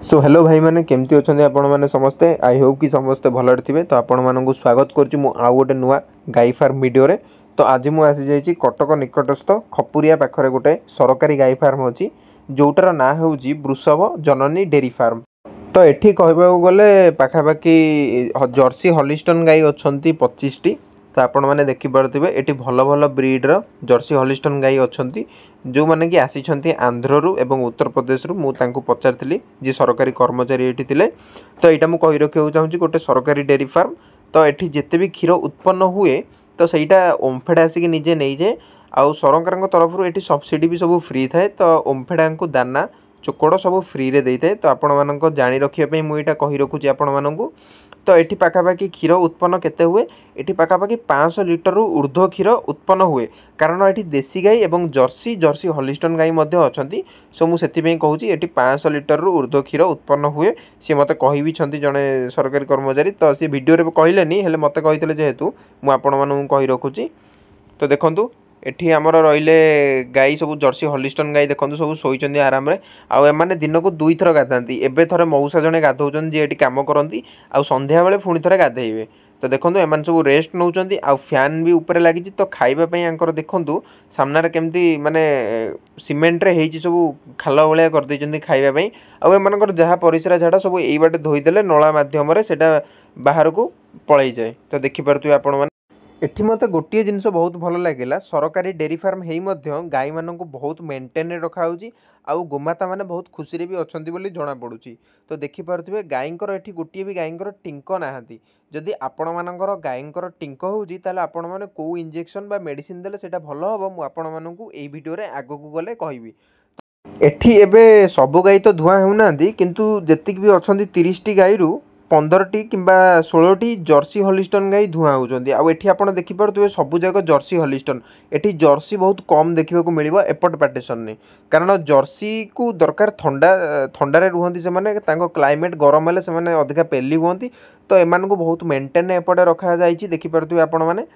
So hello भाई मैंने केमती अच्छा आपण मैंने समस्ते आई होप कि समस्ते भलरे थे। तो आपण मानक स्वागत करुँ आउ गोटे नुआ गाई फार्म वीडियो रे। तो आज मुझे आसी जाइए कटक निकटस्थ खपुरिया पाखरे गोटे सरकारी गाई फार्म अच्छी जोटार ना हूँ वृषभ जननी डेरी फार्म। तो एठी कहबा गले पाखापाखि जर्सी हॉलिस्टन गाई अच्छा 25 टी। तो आपण मैंने देखिपे ये भल भल ब्रीड्र जर्सी हॉलिस्टन गाई अच्छा जो मैंने कि आसी आंध्रु एवं उत्तर प्रदेश मुझे पचारि जी सरकारी कर्मचारी ये थे। तो यहाँ मुझे रखा चाहूँगी गोटे सरकारी डेरी फार्म। तो ये जिते भी क्षीर उत्पन्न हुए तो सहीटा ओम्फेड आसिक निजे नहीं जाए आउ सरकार तरफ ये सब्सिडी भी सब फ्री थाए। तो ओम्फेडा को दाना चोकड़ सब फ्री रे देता है। तो आपण मान जाणी रखापी मुझे कही रखुची आपण मानू। तो ये पाखापाखि क्षीर उत्पन्न केते हुए ये पाखापाखि 500 लिटर रु ऊर्ध्व क्षीर उत्पन्न हुए कारण ये देसी गाई एवं जर्सी जर्सी हॉलिस्टन गाई अच्छा। सो मुझे कहूँ ये 500 लिटर रु ऊर्ध्व क्षीर उत्पन्न हुए सी मत कही जड़े सरकारी कर्मचारी। तो सी वीडियो कहले हेले मत कही जेहेतु मुझे कही रखुची। तो देखंतु एठी आमर रहिले गाई सब जर्सी हॉलिस्टन गाई देखो सब शोचंदी आराम रे आउ एमाने दिन को 2 थर गाधाती। एबे थरे मौसा जने गाधौचन जे एठी काम करती आउ संध्या बेले पुणी थरे गाधेइबे। तो देखो एमान सब रेस्ट नौचंदी आउ फैन भी ऊपर लगी। तो खाइबा पई आंकर देखंतु सामना रे केमती माने सीमेंट रे हेची सब खाल भलिया कर दैचंदी खाइबा पई। आउ एमानकर जहा परिसरा झाडा सब एई बाटे धोई देले नळा माध्यम रे सेटा बाहर को पळै जाय। तो देखि परतु आपण एठी मते गोटे जिनस बहुत भल लगे सरकारी डेरी फार्म हो गाई मान बहुत मेंटेन रखा आउ गोमाता मैंने बहुत खुशी भी अच्छा जना पड़ुची। तो देखिपे गाईंकर एठी गोटे भी गाईंकर टिंक नहांती। जदि आपण मानकर गाईंकर टिंक होउची ताले आपण माने को इंजेक्शन बा मेडिसिन देले सेटा भल हबो मु आपण मानकू एई वीडियो रे आगकू गले कहबी। एठी एबे सबु गाई तो धुआ होउनांती किंतु जेतिक भी अछंती 30 टी गाई रु 15 टी किंबा 16 टी जर्सी हॉलिस्टन गाई धुआ होउचंदी। आ एठी आपण देखि परतुबे सबु जगह जर्सी हॉलिस्टन एठी जर्सी बहुत कम देखिबा को मिलिबो एपट पार्टीशन ने कारण जर्सी को दरकार ठंडा ठंडा रे रुहंती से माने तांको क्लाइमेट गरम हेले से माने अधिका पेली हुंती। तो एमान को बहुत मेंटेन एपट रखा जाईची देखि परतुबे आपण माने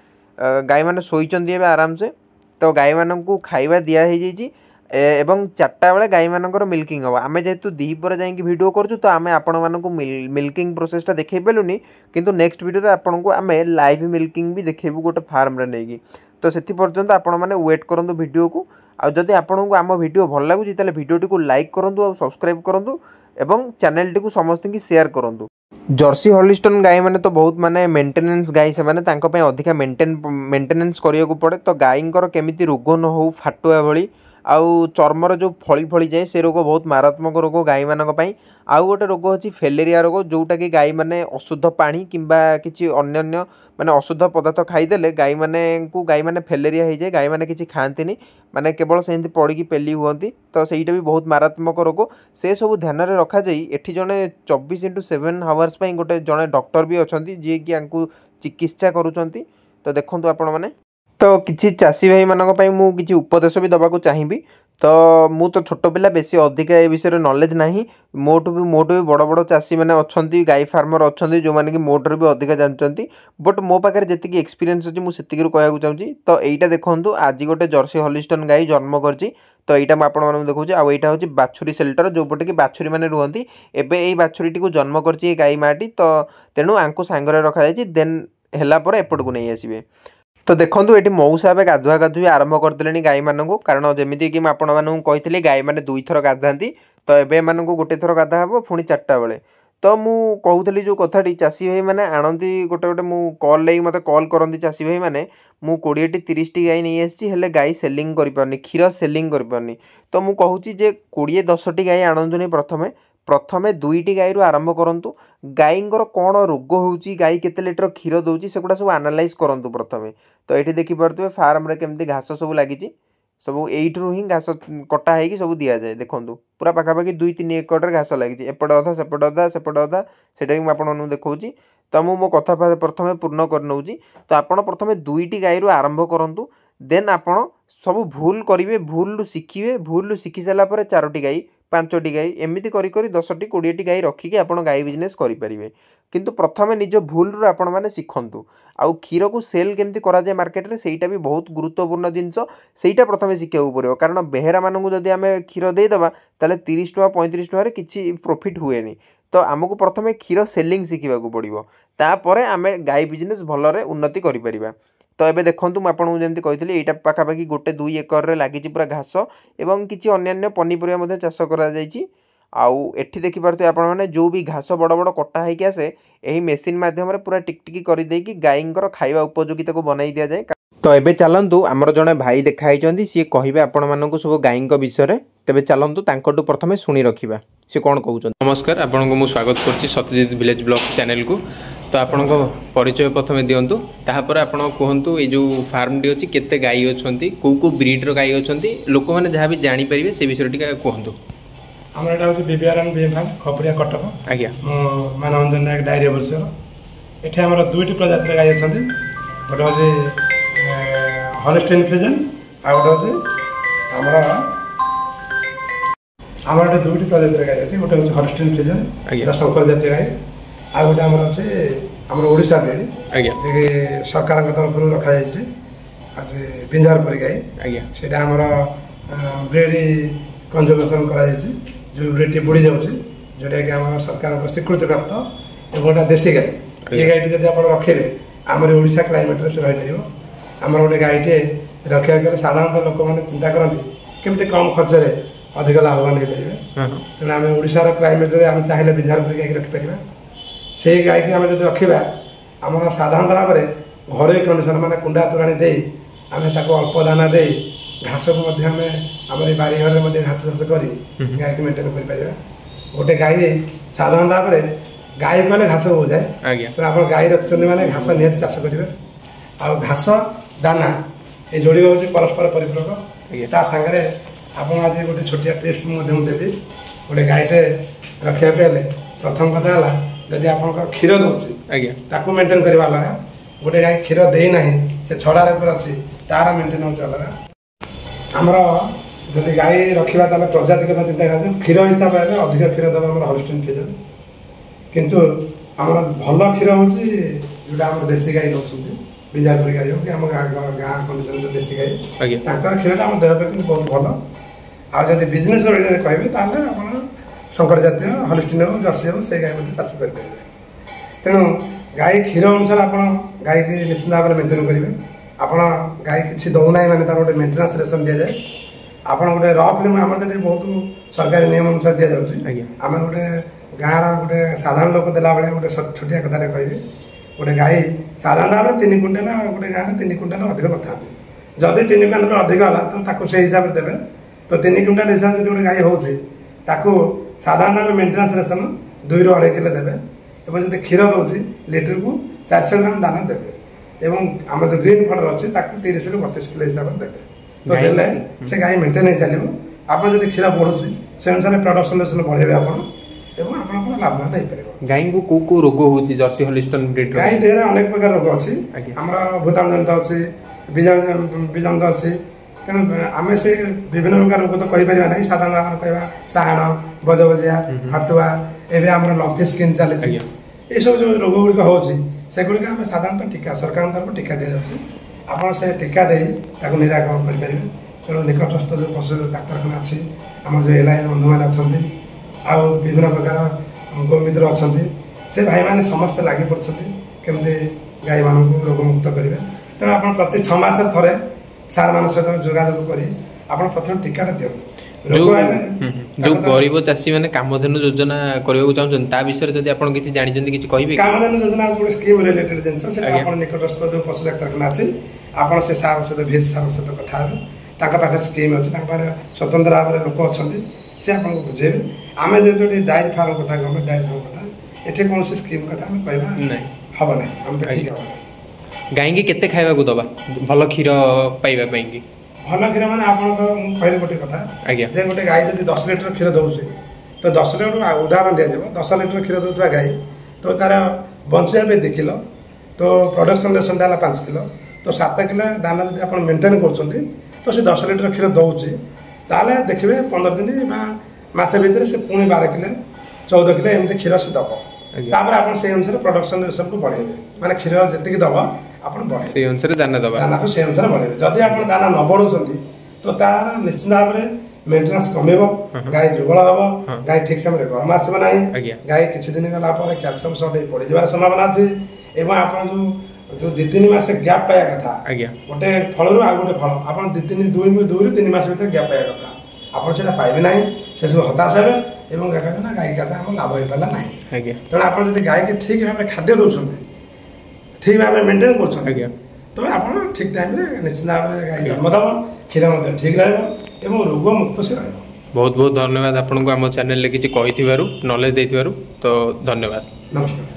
गाई माने सोईचंदी एबे आराम से। तो गाई मानन को खाइबा दिया हे जाईची एवं 4टा बेले गाई मानकर मिल्किंग हम आम जेहेतु दीपर जाकि भिड करूँ। तो आम आपण मानक मिल्किंग प्रोसेसटा देखई पेलुनी किंतु नेक्स्ट वीडियो आपन को आम लाइव मिल्किंग भी देखू गोटे फार्म रे नहीं। तो से पर्यंत आपण मैंने वेट करूँ वीडियो को। आदि आपन को आम वीडियो भल लगुच ताले वीडियो को लाइक करूँ और सब्सक्राइब करूँ एवं चैनल टी को समस्त की शेयर करूँ। जर्सी हॉलिस्टन गाई मैंने तो बहुत माने मेंटेनेंस गाई से माने तांको पे अधिका मेंटेनेंस करिया को पड़े। तो गाईंकर केमिति रोग न हो फाटुआ भली आउ चर्मर जो फली फली जाए से रोग बहुत मारात्मक रोग गाई मानक पई। आउ गोटे रोग अच्छी फेलेरिया रोग जोटा कि गाई माने अशुद्ध पानी किंबा किसी अन्य माने अशुद्ध पदार्थ खाईदेले गाई माने फेलेरिया हो जाए। गाई माने किसी खाआंतीनी माने केवल सेमती पड़ी पेली हुंती। तो सहीटा भी बहुत मारात्मक रोग से सब ध्यान में रखा जाई। एठी जने 24x7 आवर्स पई गोटे जने डॉक्टर भी अछंती जे कि आंकु चिकित्सा करूचंती। तो देखंतु आपण माने तो किसी चाषी भाई मानक पई मु किसी उपदेश भी दबाकू चाहिए। तो मु तो छोट पिला बेसी अधिका ए विषय नॉलेज नाही मोटू भी बड़ बड़ चाषी मैंने अच्छा गाई फार्मर अच्छा जो मैंने कि मोटर भी अधिका जानते। बट मो पाखे जी एक्सपीरियंस अच्छी मुझे कहूँ चाहूँगी। तो यहीटा देखो आज गोटे जर्सी हॉलिस्टन गाई जन्म करची। तो यहाँ मुझे देखुची आउ यहाँ हूँ बाछुरी सेल्टर जो पटे कि बाछुरी मैंने रुहती एवं यही बाछुरी को जन्म करची गाई माटी। तो तेणु आंको सांगरे रखा जाए देन है एपट को नहीं आसवे। तो देखो ये मौसा ए गाधुआ गाधुआ आरंभ करदे गाई मानक कारण जमीती कि मुझे कही गाई मैंने 2 थर गाधाती। तो एबे एमानक गोटे थर गाधा हे पुणी 4टा बेले। तो मु कहूली जो कथाटी चाषी भाई मैंने आणती गोटे गोटे मु कल लगी मत कल करती चाषी भाई मैंने मु 20-30 टी गाई नहीं आसी हेले गाई सेलिंग कर क्षीर सेलिंग कर। तो मु कहूँ जे 20-10 टी गाई आणतुनी प्रथमे प्रथमे 2टी गाई आरंभ करूँ। गाईंकर कौन रोग होउची गाई केते लिटर क्षीर दौची सेगुड़ा सब एनालाइज करूँ प्रथमे। तो ये देखिपे फार्म रे केमती घास सब लगी सब एइठू ही घास कटा होगी सब दि जाए। देखो पूरा पाखापाखि 2-3 एकड़ घास लगी एपटे अधा सेपटे अधा सेपटे अधा से मुझे देखा। तो मुझे मो कथा प्रथमे पूर्ण कर नौची। तो आप प्रथमे 2टी गाई आरंभ करूँ देन आपण सब भूल करेंगे भूल शिखिए भूल शिखि सारापर 4टी गाई 5टी गाई एमती करी 10टी 20टी गाई रखिकी आप गाई बिजनेस करेंगे। किंतु प्रथम निज भूल आपण मैंने शिखु आउ क्षीर को सेल केमती करा जाए मार्केट रे सेटा भी बहुत गुरुत्वपूर्ण जिनस सेटा प्रथम शिखा पड़ो कारण बेहेरा मानू जदि आम क्षीर देदेबा ताले 30 टका 35 टकर किसी प्रॉफिट हुए तो आमको प्रथम क्षीर सेलिंग शिखा पड़ो तापर आम गाई बिजनेस भलरे उन्नति करिपरिबा। तो ये देखूँ मुझे जमी कही यहाँ पाखापाखि 1-2 एकर लगी पूरा घास एवं किसी अन्य पनीपरिया चाष कर देखिपे आपण मैंने जो भी घास बड़ बड़ कटा होगी आसे यही मेसीन मध्यम पूरा टिकटिकी करदेकी गाईंर खाଇବା उपयोगिता को बनाई दि जाए। तो ये चलतु आमर जड़े भाई देखाई सी कहे आपण मानक सब गाई विषय तेज चलतु प्रथम शुणी रखा सी कौन कहते। नमस्कार आपन को स्वागत कर सत्यजित विलेज ब्लॉग चैनल को। तो आपण परिचय प्रथम दिंतु तापर आप कहतु ये जो फार्म टी अच्छी केते गाई अच्छा कौ ब्रीड्र गाई अच्छा लोक मैंने जहाँ भी जापर से विषय टी कहतु। आम यहाँ हूँ बीबीआरएन बी फार्म खपुरिया कटक आज्ञा मानवरंजन नायक डायरी होलसेल। ये आम 2टी प्रजातिर गाई अच्छा गोटे हूँ हॉलिस्टाइन फ्रिजियन आ गोटे हूँ आमर 2टी प्रजातिर गाई अच्छी गोटे हूँ हॉलिस्टाइन फ्रिजियन शंकर जातीय गाई आ गोटे आम अच्छे आम ओडिशा ब्रीड सरकार तरफ रखा पिंजारपुरी गाई से आमर ब्रीड कंजर्वेशन कर जो ब्रीड बुड़ी जाऊँगी जोटा कि आम सरकार स्वीकृति प्राप्त गोटा देशी गाई ये गाईटी जब आप रखेंगे आमर ओडिशा क्लाइमेट से रहीपर आमर गोटे गाईटे रखा गले साधारणतः लोक मैंने चिंता करती केमती कम खर्च में अधिक लाभवान हो पारे तेना आम ओडिशार क्लाइमेट आम चाहिए बिंझारपुरी गाई रखिपर से गाई की आम जो रखा आम साधारणतः भाव में घरोई कंडीशन मैंने कुंडा तोराणी दे आम अल्प दाना दे घास को आम बारीघर में घास चाष कर गाई को मेन्टेन कर गोटे गाई साधारण भाव में गाई कहले घास हो जाए तो आप गाई रखते मैंने घास निहत चाष करेंगे आ घास दाना ये जोड़ हूँ परस्पर परिपूरक ता सागर आप आज गोटे छोटिया टिप्स देवी गोटे गाईटे रखापी हेल्ले प्रथम कथा है जदि आप क्षीर दूसरी मेन्टेन करवा अलग गोटे गाई क्षीर देना से छड़ा अच्छी तार मेन्टेन हो अलग आमर जब गाई रखा ताल प्रजाति कथा चिंता कर क्षीर हिसाब से अधिक क्षीर देव आम हॉलिस्टाइन फ्रिजियन किंतु आम भल क्षीर हूँ जोटा आम देशी गाई रोचे बिंझारपुरी गाई हो कि आम गाँ कंडीशन देशी गाई क्षीर आम देह पे बहुत भल आदि बिजनेस कहे आप शंकर जातीय हॉलिस्टाइन हो जर्सी हो से गाई चाष करेंगे तेणु गाई क्षीर अनुसार आप गाई की निश्चित भाव में मेन्टेन करेंगे आपड़ गाई किसी दौना माने तार गोटे मेन्टेनान्स रेसन दि जाए आप गोटे र फिल्म आम बहुत सरकारी नियम अनुसार दि जाऊँगी आम गोटे गाँव गोटे साधारण लोक देला बेले गोटे छोटिया कथा कहे गोटे गाई साधारण भाव में 3 क्विंटाल गोटे गाँव में 3 क्विंटाल अधिक न था जदि 3 क्विंटाल अधिक है तो से हिसाब से देवे तो 3 क्विंटाल हिसाब से गोटे गाई हो साधारण भाव मेन्टेनान्स रेसन 2-2.5 किलो देवे और जब क्षीर दूसरी लिटर को 400 ग्राम दाना देवे एवं आम जो ग्रीन फडर अच्छे 30 ରୁ 32 किलो हिसाब से देते तो देले से गाई मेन्टेन हो चलो आप जब क्षीर बढ़ुची से अनुसार प्रोडक्शन रेसन बढ़ेबे आप लाभवान हो पार। गाई को कौ रोग हो जर्सी हॉलिस्टाइन ब्रीड गाई देह अनेक प्रकार रोग अच्छी आम भूताणु जनित अच्छी बीजनित अच्छी तेणु आम से विभिन्न प्रकार रोग तो कहीपर ना साधारण आम कह साण बजबजिया फाटुआ एवं आम लफी स्किन चली ये सब जो रोग गुड़िक हो सेगुड़ी आम साधारणतः टीका सरकार तरफ टीका दी जाऊँगी आप से टीका दे निराकरण करेंगे तेणु निकटस्थ जो पशु डाक्तखाना अच्छी आम जो एलआई बंधु मैंने अच्छा विभिन्न प्रकार गोमित्र अच्छा से भाई मैंने समस्ते लगी पड़ते केमती गाई मानक रोगमुक्त करेंगे तेणु आप प्रति 6 मास थे सार मान सहित जोगाजोग कर प्रथम टीका दिखाँ जो गरीब चाषी मैंने कामधेनु योजना करने चाहते ता विषय जब आप किसी जानते किसी कहे कामधेनु योजना गोटे स्कीम रिलेटेड जिनस निकटस्थ जो पशु डाक्तखाना अच्छी आप से सार सहित भेज सार सहित कथा पाखे स्कीम अच्छी स्वतंत्र भाव में लोक अच्छा सी आपको बुझेबे आम जो डायरी फार्म कथा गवर्नमेंट डायरी फार्म कथा ये कौन स्कीम कथा आम कहना हम ना आम ठीक हम गाई के खाइबा दबा भल क्षीर पाइबा कि भल क्षीर मैंने आप कहले गोटे कथा जे गोटे गाई जब 10 लिटर क्षीर दूसरी तो 10 लिटर उदाहरण दि 10 लिटर क्षीर दूसरा गाई तो तार बचाई 2 किलो तो प्रोडक्शन रेसन है 5 किलो तो 7 किलो दाना जब आप मेन्टेन कर तो सी 10 लिटर क्षीर दूसरी ताले देखिए 15 दिन ମାସେ ଭିତରେ ସେ ପୁଣି 12 କିଲୋ 14 କିଲୋ ଏମିତି କ୍ଷୀର ସେ ଦେବ। ତାପରେ ଆପଣ ସେଇ ଅନୁସାରେ ପ୍ରଡକ୍ସନ ରେସନକୁ ବଢ଼େଇବେ, ମାନେ କ୍ଷୀର ଯେତିକି ଦେବ ଆପଣ ବଢ଼େଇବେ, ସେଇ ଅନୁସାରେ ଦାନା ଦେବା, ଦାନାକୁ ସେଇ ଅନୁସାରେ ବଢ଼େଇବେ। ଯଦି ଆପଣ ଦାନା ନ ବଢ଼ଉଛନ୍ତି ତ ତାର ନିଶ୍ଚିତ ଭାବରେ ମେଣ୍ଟେନାନ୍ସ କମିବ, ଗାଈ ଦୁର୍ବଳ ହେବ, ଗାଈ ଠିକ ସମୟରେ ଗରମ ଆସିବ ନାହିଁ, ଗାଈ କିଛି ଦିନ ଗଲା ପରେ କ୍ୟାଲସିୟମ ସର୍ଟ ହେଇ ପଡ଼ିଯିବାର ସମ୍ଭାବନା ଅଛି। ଏବଂ ଆପଣ ଯୋଉ 2-3 ମାସ ଗ୍ୟାପ୍ ପାଇବା କଥା, ଗୋଟେ ଫଳରୁ ଆଉ ଗୋଟେ ଫଳ ଆପଣ 2ରୁ 3 ମାସ ଭିତରେ ଗ୍ୟାପ୍ ପାଇବା କଥା, ଆପଣ ସେଇଟା ପାଇବେ ନାହିଁ, ସେସବୁ ହତାଶ ହେବେ ଏବଂ ନା ଗାଈ କଥା ଆମର ଲାଭ ହେଇପାରିଲା ନାହିଁ। ତେଣୁ ଆପଣ ଯଦି ଗାଈକି ଠିକ ଭାବରେ ଖାଦ୍ୟ ଦେଉଛନ୍ତି, ଠିକ ଭାବରେ ମେଣ୍ଟେନ୍ କରୁଛନ୍ତି, ତେବେ ଆପଣ ଠିକ ଟାଇମରେ ନିଶ୍ଚିତ ଭାବରେ ଗାଈ ଜନ୍ମ ଦେବ, କ୍ଷୀର ମଧ୍ୟ ଠିକ ରହିବ ଏବଂ ରୋଗ ମୁକ୍ତ ସେ ରହିବ। ବହୁତ ବହୁତ ଧନ୍ୟବାଦ ଆପଣଙ୍କୁ ଆମ ଚ୍ୟାନେଲରେ କିଛି କହିଥିବାରୁ, ନଲେଜ ଦେଇଥିବାରୁ। ତ ଧନ୍ୟବାଦ, ନମସ୍କାର।